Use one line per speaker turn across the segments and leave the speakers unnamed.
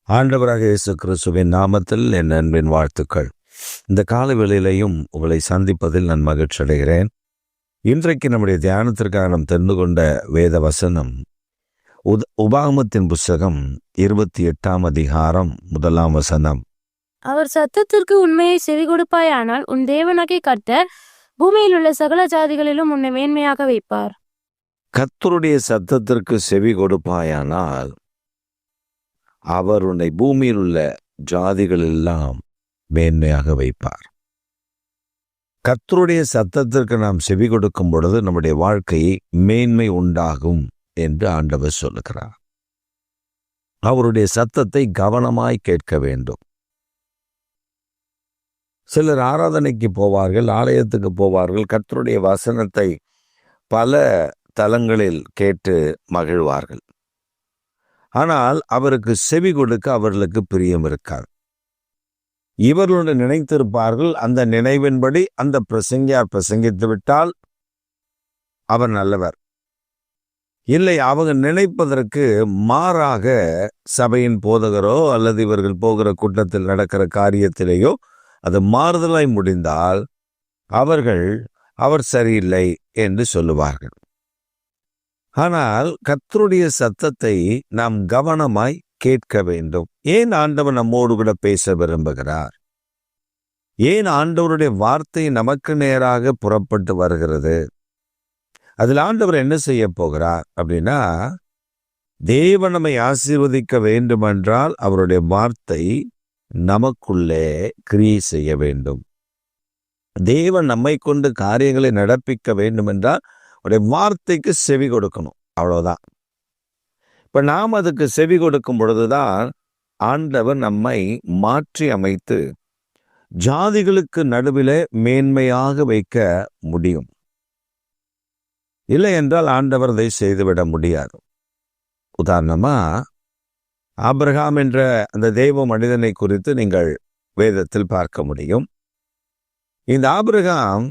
ஆண்டவராக இயேசு கிறிஸ்துவின் நாமத்தில் என் அன்பின் வாழ்த்துக்கள். இந்த கால வேளையிலையும் உங்களை சந்திப்பதில் நான் மகிழ்ச்சி அடைகிறேன். இன்றைக்கு நம்முடைய தியானத்திற்காக நாம் தெரிந்து கொண்ட வேத வசனம் உபாகமத்தின் புஸ்தகம் 28ஆம் அதிகாரம் 1ஆம் வசனம்.
அவர் சத்தத்திற்கு உண்மையை செவி கொடுப்பாயானால் உன் தேவனாகிய கர்த்தர் பூமியில் உள்ள சகல ஜாதிகளிலும் உன்னை மேன்மையாக வைப்பார்.
கர்த்தருடைய சத்தத்திற்கு செவி கொடுப்பாயானால் அவர் உன்னை பூமியில் உள்ள ஜாதிகள் எல்லாம் மேன்மையாக வைப்பார். கர்த்தருடைய சத்தத்திற்கு நாம் செவி கொடுக்கும் பொழுது நம்முடைய வாழ்க்கையை மேன்மை உண்டாகும் என்று ஆண்டவர் சொல்லுகிறார். அவருடைய சத்தத்தை கவனமாய் கேட்க வேண்டும். சிலர் ஆராதனைக்கு போவார்கள், ஆலயத்துக்கு போவார்கள், கர்த்தருடைய வசனத்தை பல தலங்களில் கேட்டு மகிழ்வார்கள். ஆனால் அவருக்கு செவி கொடுக்க அவர்களுக்கு பிரியம் இருக்காது. இவர்களுடன் நினைத்திருப்பார்கள், அந்த நினைவின்படி அந்த பிரசங்கியார் பிரசங்கித்து விட்டால் அவர் நல்லவர். இல்லை, அவங்க நினைப்பதற்கு மாறாக சபையின் போதகரோ அல்லது இவர்கள் போகிற கூட்டத்தில் நடக்கிற காரியத்திலேயோ அது மாறுதலாய் முடிந்தால் அவர் சரியில்லை என்று சொல்லுவார்கள். ஆனால் கர்த்தருடைய சத்தத்தை நாம் கவனமாய் கேட்க வேண்டும். ஏன் ஆண்டவர் நம்மோடு கூட பேச விரும்புகிறார்? ஏன் ஆண்டவருடைய வார்த்தை நமக்கு நேராக புறப்பட்டு வருகிறது? அதில் ஆண்டவர் என்ன செய்ய போகிறார் அப்படின்னா, தேவன் நம்மை ஆசீர்வதிக்க வேண்டுமென்றால் அவருடைய வார்த்தை நமக்குள்ளே கிரியை செய்ய வேண்டும். தேவன் நம்மை கொண்டு காரியங்களை நடப்பிக்க வேண்டுமென்றால் அவருடைய வார்த்தைக்கு செவி கொடுக்கணும். அவ்வளவுதான். இப்ப நாம் அதுக்கு செவி கொடுக்கும் பொழுதுதான் ஆண்டவர் நம்மை மாற்றி அமைத்து ஜாதிகளுக்கு நடுவிலே மேன்மையாக வைக்க முடியும். இல்லை என்றால் ஆண்டவர் அதை செய்துவிட முடியாது. உதாரணமா, ஆபிரகாம் என்ற அந்த தெய்வ மனிதனை குறித்து நீங்கள் வேதத்தில் பார்க்க முடியும். இந்த ஆபிரகாம்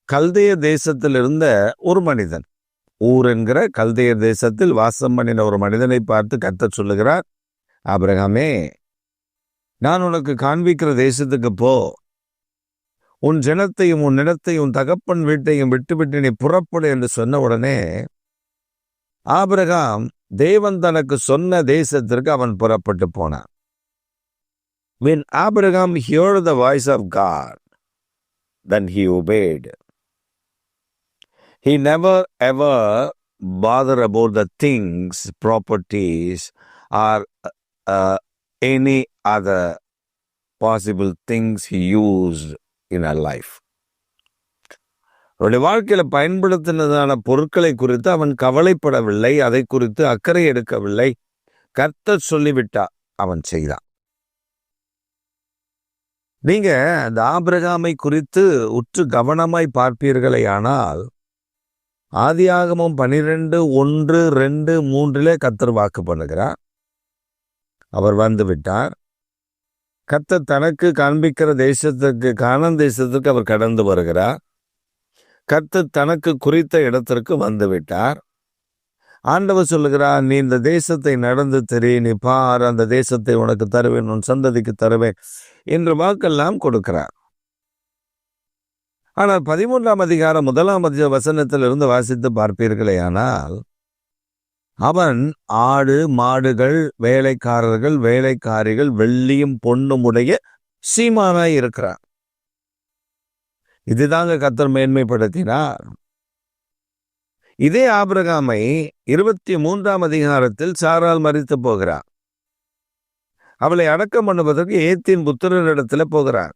கல்தேய தேசத்தில் இருந்த ஒரு மனிதன். ஊர் என்கிற கல்தேய தேசத்தில் வாசம் பண்ணின ஒரு மனிதனை பார்த்து கர்த்தர் சொல்லுகிறார், ஆபிரகாமே, நான் உனக்கு காண்பிக்கிற தேசத்துக்கு போ, உன் ஜனத்தையும் உன் நிலத்தையும் உன் தகப்பன் வீட்டையும் விட்டுவிட்டு நீ புறப்படு என்று சொன்ன உடனே ஆபிரகாம் தேவன் தனக்கு சொன்ன தேசத்திற்கு அவன் புறப்பட்டு போனான். When Abraham heard the voice of God, then he obeyed. He never ever bothered about the things, properties, or any other possible things he used in a life. அவருடைய வாழ்க்கையில பயன்படுத்தினதான பொருட்களை குறித்து அவன் கவலைப்படவில்லை, அதை குறித்து அக்கறை எடுக்கவில்லை. கர்த்தர் சொல்லிவிட்டார், அவன் செய்தான். நீங்க அந்த ஆபிரகாமை குறித்து உற்று கவனமாய் பார்ப்பீர்களே ஆனால், ஆதியாகமம் 12:1-2-3 கர்த்தர் வாக்கு பண்ணுகிறார். அவர் வந்து விட்டார். கர்த்தர் தனக்கு காண்பிக்கிற தேசத்துக்கு, கானான் தேசத்துக்கு அவர் கடந்து வருகிறார். கர்த்தர் தனக்கு குறித்த இடத்திற்கு வந்து விட்டார். ஆண்டவர் சொல்லுகிறார், நீ இந்த தேசத்தை நடந்து தெரி, நீ பார், அந்த தேசத்தை உனக்கு தருவேன், உன் சந்ததிக்கு தருவேன் என்ற வாக்கெல்லாம் கொடுக்கிறார். ஆனால் 13ஆம் அதிகாரம் 1ஆம் வசனத்திலிருந்து வாசித்து பார்ப்பீர்களே ஆனால், அவன் ஆடு மாடுகள், வேலைக்காரர்கள், வேலைக்காரிகள், வெள்ளியும் பொன்னும் உடைய சீமானாய் இருக்கிறார். இதுதாங்க கர்த்தர் மேன்மைப்படுத்தினார். இதே ஆபிரகாமை 23ஆம் அதிகாரத்தில் சாராள் மரித்து போகிறார். அவளை அடக்கம் பண்ணுவதற்கு ஏத்தின் புத்திரரிடத்துல போகிறார்.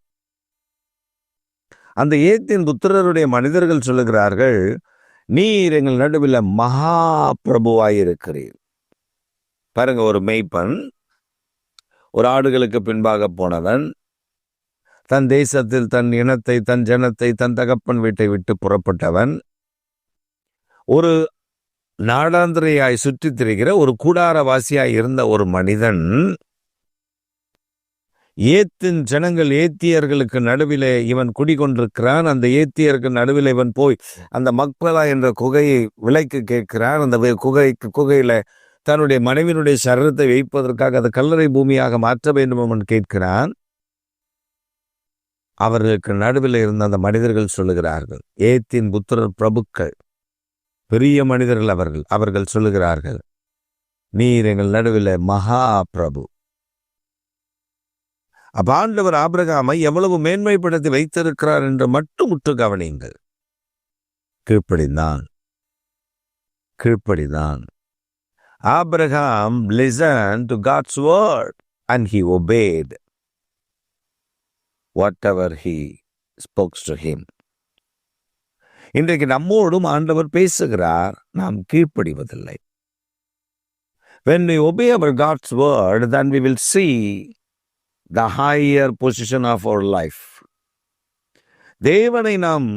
அந்த ஏத்தின் புத்திரருடைய மனிதர்கள் சொல்லுகிறார்கள், நீர் எங்கள் நடுவில் மகா பிரபுவாயிருக்கிறீர். பாருங்க, ஒரு மேய்ப்பன், ஒரு ஆடுகளுக்கு பின்பாக போனவன், தன் தேசத்தில் தன் இனத்தை, தன் ஜனத்தை, தன் தகப்பன் வீட்டை விட்டு புறப்பட்டவன், ஒரு நாடாந்திரையாய் சுற்றித் திரிகிற ஒரு கூடாரவாசியாய் இருந்த ஒரு மனிதன், ஏத்தின் ஜனங்கள், ஏத்தியர்களுக்கு நடுவிலே இவன் குடிகொண்டிருக்கிறான். அந்த ஏத்தியருக்கு நடுவில் இவன் போய் அந்த மக்பலா என்ற குகையை விலைக்கு கேட்கிறான். அந்த குகையில தன்னுடைய மனைவியினுடைய சரீரத்தை வைப்பதற்காக அது கல்லறை பூமியாக மாற்ற வேண்டும் என்று கேட்கிறான். அவர்களுக்கு நடுவில் இருந்த அந்த மனிதர்கள் சொல்லுகிறார்கள், ஏத்தின் புத்திரர் பிரபுக்கள், பெரிய மனிதர்கள் அவர்கள் சொல்லுகிறார்கள், நீர் எங்கள் நடுவில் மகா பிரபு. அப்ப ஆண்டவர் ஆபிரகாமை எவ்வளவு மேன்மைப்படுத்தி வைத்திருக்கிறார் என்று மட்டும் உற்று கவனியுங்கள். கீழ்ப்படிதான். Abraham listened to God's word and he obeyed whatever he spoke to him. இன்றைக்கு நம்மோடும் ஆண்டவர் பேசுகிறார், நாம் கீழ்ப்படிவதில்லை. When we obey our God's word, then we will see the higher position of our life. தேவனை நாம்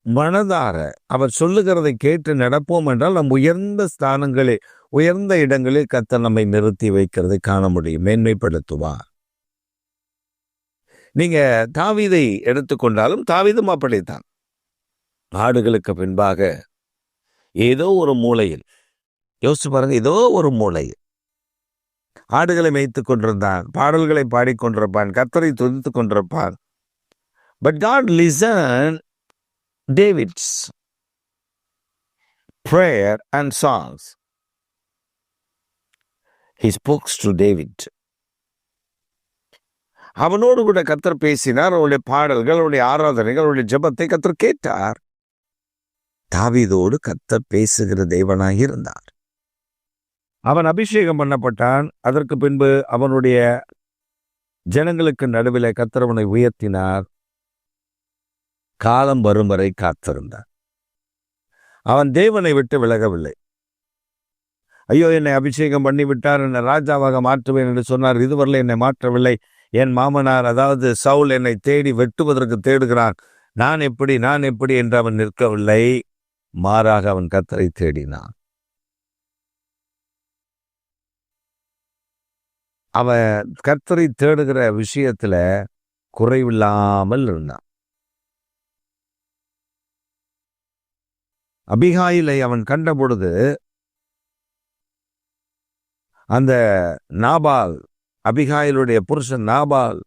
மனதார அவர் சொல்லுகிறதை கேட்டு நடப்போம் என்றால் நம் உயர்ந்த ஸ்தானங்களில், உயர்ந்த இடங்களில் கர்த்தர் நம்மை நிறுத்தி வைக்கிறதை காண முடியும், மேன்மைப்படுத்துவார். நீங்க தாவீதை எடுத்துக்கொண்டாலும் தாவீதும் அப்படித்தான். ஆடுகளுக்கு பின்பாக ஏதோ ஒரு மூலையில், யோசிச்சு பாருங்க, ஏதோ ஒரு மூலையில் ஆடுகளை மேய்த்துக் கொண்டிருந்தான், பாடல்களை பாடிக்கொண்டிருப்பான், கர்த்தரை துதித்துக் கொண்டிருப்பான். But God listened David's prayer and songs. He spoke to David. அவனோடு கூட கர்த்தர் பேசினார். அவருடைய பாடல்கள், அவருடைய ஆராதனைகள், அவருடைய ஜெபத்தை கர்த்தர் கேட்டார். தாவீதோடு கர்த்தர் பேசுகிற தேவனாய் இருந்தார். அவன் அபிஷேகம் பண்ணப்பட்டான். அதற்கு பின்பு அவனுடைய ஜனங்களுக்கு நடுவில் கர்த்தர் அவனை உயர்த்தினார். காலம் வரும் வரை காத்திருந்தார். அவன் தேவனை விட்டு விலகவில்லை. ஐயோ, என்னை அபிஷேகம் பண்ணி விட்டார், என்னை ராஜாவாக மாற்றுவேன் என்று சொன்னார், இதுவரை என்னை மாற்றவில்லை. என் மாமனார் அதாவது சவுல் என்னை தேடி வெட்டுவதற்கு தேடுகிறான், நான் எப்படி என்று அவன் நிற்கவில்லை. மாறாக அவன் கர்த்தரை தேடினான். அவன் கர்த்தரை தேடுகிற விஷயத்துல குறைவில்லாமல் இருந்தான். அபிகாயிலை அவன் கண்ட பொழுது அந்த நாபால், அபிகாயிலுடைய புருஷன் நாபால்,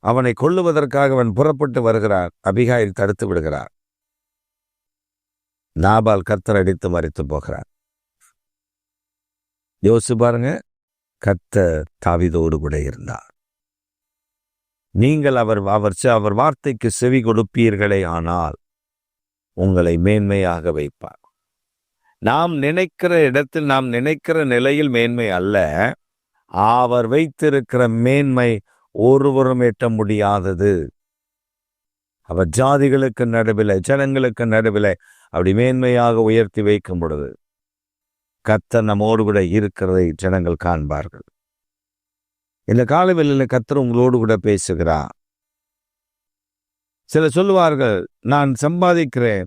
அவனை கொல்லுவதற்காக அவன் புறப்பட்டு வருகிறார். அபிகாயில் தடுத்து விடுகிறார். நாபால் கர்த்தர் அடித்து மரித்து போகிறார். யோசிச்சு பாருங்க, கர்த்தர் தாவீதோடு கூட இருந்தார். நீங்கள் அவர் வார்த்தைக்கு செவி கொடுப்பீர்களே ஆனால் உங்களை மேன்மையாக வைப்பார். நாம் நினைக்கிற இடத்தில், நாம் நினைக்கிற நிலையில் மேன்மை அல்ல, அவர் வைத்திருக்கிற மேன்மை ஒருவரும் எட்ட முடியாதது. அவர் ஜாதிகளுக்கு நடுவில், ஜனங்களுக்கு நடுவில் அப்படி மேன்மையாக உயர்த்தி வைக்கும் பொழுது கர்த்தர் நம்மோடு கூட இருக்கிறதை ஜனங்கள் காண்பார்கள். இந்த காலவெளியில் கர்த்தர் உங்களோடு கூட பேசுகிறார். சில சொல்லுவார்கள், நான் சம்பாதிக்கிறேன்,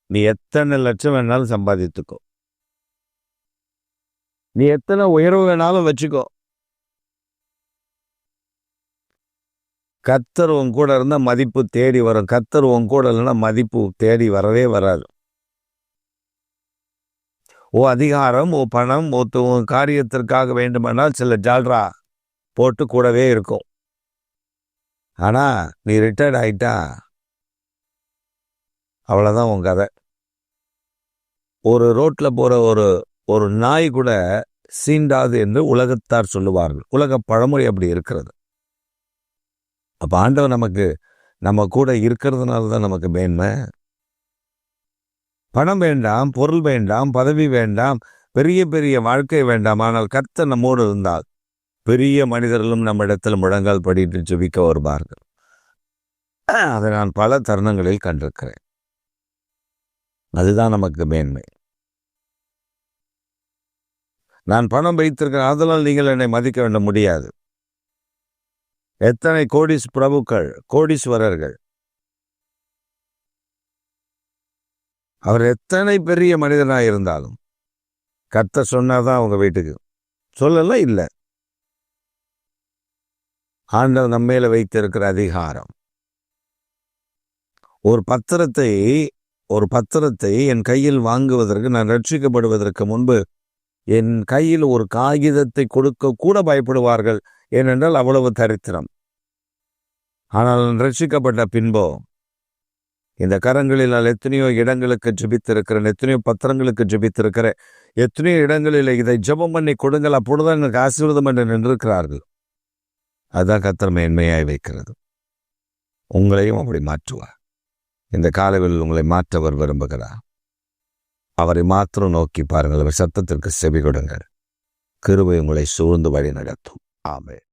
நீ எத்தனை லட்சம் வேணாலும் சம்பாதித்துக்கோ, நீ எத்தனை உயர்வு வேணாலும் வச்சுக்கோ, கர்த்தர் உன் கூட இருந்தா மதிப்பு தேடி வரும். கர்த்தர் உன் கூட இல்லைன்னா மதிப்பு தேடி வரவே வராது. அதிகாரம், பணம், காரியத்திற்காக வேண்டுமானால் சில ஜால்ரா போட்டு கூடவே இருக்கும். ஆனா நீ ரிட்டையர்ட் ஆயிட்டா அவ்வளவுதான் உன் கதை. ஒரு ரோட்ல போற ஒரு நாய் கூட சீண்டாது என்று உலகத்தார் சொல்லுவார்கள். உலக பழமொழி அப்படி இருக்கிறது. அப்ப ஆண்டவர் நம்ம கூட இருக்கிறதுனால தான் நமக்கு மேன்மை. பணம் வேண்டாம், பொருள் வேண்டாம், பதவி வேண்டாம், பெரிய பெரிய வாழ்க்கை வேண்டாம். ஆனால் கர்த்தர் நம்மோடு இருந்தால் பெரிய மனிதர்களும் நம்ம இடத்துல முழங்கால் படிட்டு ஜெபிக்க வருவார்கள். அதை நான் பல தருணங்களில் கண்டிருக்கிறேன். அதுதான் நமக்கு மேன்மை. நான் பணம் வைத்திருக்கிறேன், அதனால் நீங்கள் என்னை மதிக்க வேண்ட முடியாது. எத்தனை பிரபுக்கள், கோடீஸ்வரர்கள், அவர் எத்தனை பெரிய மனிதனாக இருந்தாலும் கர்த்தர் சொன்னாதான் அவங்க வீட்டுக்கு, சொல்லலாம் இல்லை. ஆண்டவர் நம்மேல வைத்திருக்கிற அதிகாரம். ஒரு பத்திரத்தை ஒரு பத்திரத்தை என் கையில் வாங்குவதற்கு, நான் ரட்சிக்கப்படுவதற்கு முன்பு என் கையில் ஒரு காகிதத்தை கொடுக்க கூட பயப்படுவார்கள். ஏனென்றால் அவ்வளவு தரித்திரம். ஆனால் ரட்சிக்கப்பட்ட பின்போ இந்த கரங்களில் நான் எத்தனையோ இடங்களுக்கு ஜெபித்திருக்கிறேன், எத்தனையோ பத்திரங்களுக்கு ஜெபித்திருக்கிறேன், எத்தனையோ இடங்களில் இதை ஜெபம் பண்ணி கொடுங்கள், அப்பொழுதுதான் எனக்கு ஆசீர்வாதம் என்று நின்றிருக்கிறார்கள். அதுதான் கர்த்தர் மேன்மையாய் வைக்கிறது. உங்களையும் அப்படி மாற்றுவார். இந்த காலையில் உங்களை மாற்றவர் விரும்புகிறார். அவரை மாத்திரம் நோக்கி பாருங்கள். அவர் சத்தத்திற்கு செவி கொடுங்கள். கிருபை உங்களை சூழ்ந்து வழி நடத்தும். ஆமென்.